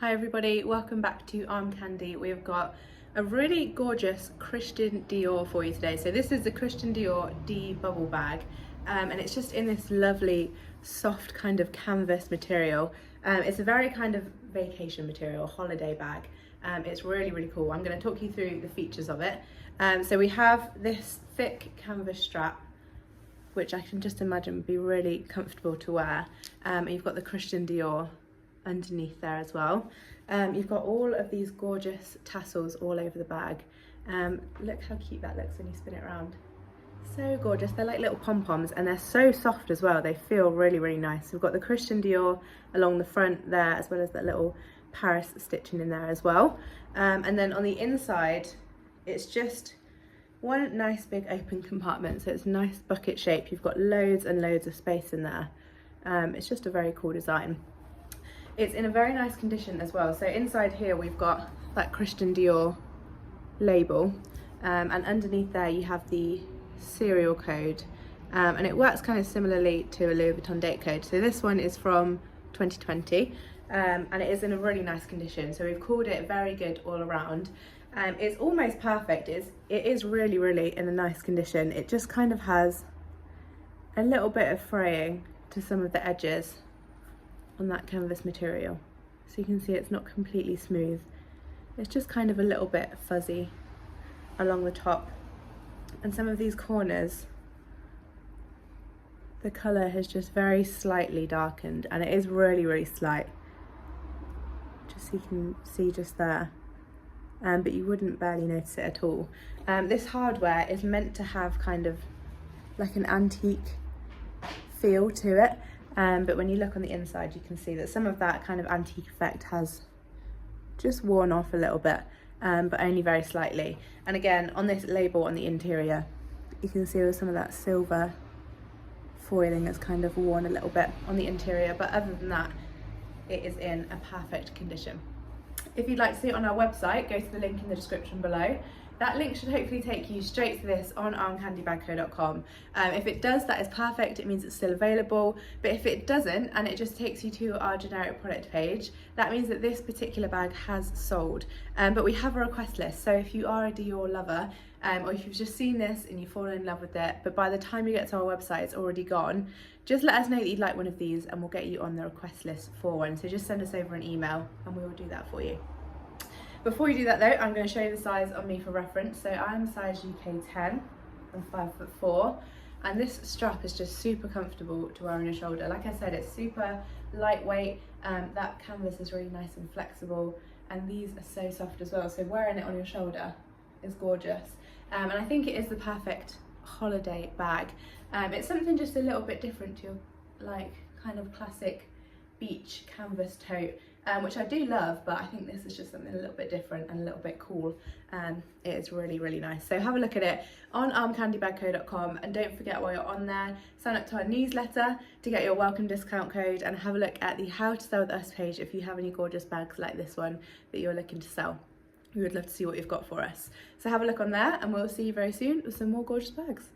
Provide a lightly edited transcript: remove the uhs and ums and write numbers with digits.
Hi everybody, welcome back to Armcandy. We've got a really gorgeous Christian Dior for you today. So this is the Christian Dior D bubble bag, and it's just in this lovely soft kind of canvas material. It's a very kind of vacation material, holiday bag. It's really cool. I'm going to talk you through the features of it. So we have this thick canvas strap, which I can just imagine would be really comfortable to wear. And you've got the Christian Dior underneath there as well. You've got all of these gorgeous tassels all over the bag. Look how cute that looks when you spin it around. So gorgeous. They're like little pom-poms and they're so soft as well. They feel really nice. We've got the Christian Dior along the front there, as well as that little Paris stitching in there as well. And then on the inside, it's just one nice big open compartment. So it's a nice bucket shape. You've got loads and loads of space in there. It's just a very cool design. It's in a very nice condition as well. So inside here we've got that Christian Dior label, and underneath there you have the serial code, and it works kind of similarly to a Louis Vuitton date code. So this one is from 2020, and it is in a really nice condition. So we've called it very good all around. It's almost perfect. It is really in a nice condition. It just kind of has a little bit of fraying to some of the edges on that canvas material, so you can see it's not completely smooth. It's just kind of a little bit fuzzy along the top, and some of these corners the colour has just very slightly darkened, and it is really slight, just so you can see just there, but you wouldn't barely notice it at all. This hardware is meant to have kind of like an antique feel to it. But when you look on the inside, you can see that some of that kind of antique effect has just worn off a little bit, but only very slightly. And again, on this label on the interior, you can see some of that silver foiling has kind of worn a little bit on the interior, but other than that, it is in a perfect condition. If you'd like to see it on our website, go to the link in the description below. That link should hopefully take you straight to this on armcandybagco.com. If it does, that is perfect. It means it's still available. But if it doesn't, and it just takes you to our generic product page, that means that this particular bag has sold. But we have a request list. So if you are a Dior lover, or if you've just seen this and you've fallen in love with it, but by the time you get to our website, it's already gone, just let us know that you'd like one of these and we'll get you on the request list for one. So just send us over an email and we will do that for you. Before you do that though, I'm going to show you the size on me for reference. So I'm size UK 10, I'm 5'4", and this strap is just super comfortable to wear on your shoulder. Like I said, it's super lightweight, that canvas is really nice and flexible, and these are so soft as well. So wearing it on your shoulder is gorgeous. And I think it is the perfect holiday bag. It's something just a little bit different to your like kind of classic beach canvas tote, which I do love, but I think this is just something a little bit different and a little bit cool, and it is really nice. So have a look at it on armcandybagco.com, and don't forget, while you're on there, sign up to our newsletter to get your welcome discount code, and have a look at the How to Sell With Us page if you have any gorgeous bags like this one that you're looking to sell. We would love to see what you've got for us. So have a look on there, and we'll see you very soon with some more gorgeous bags.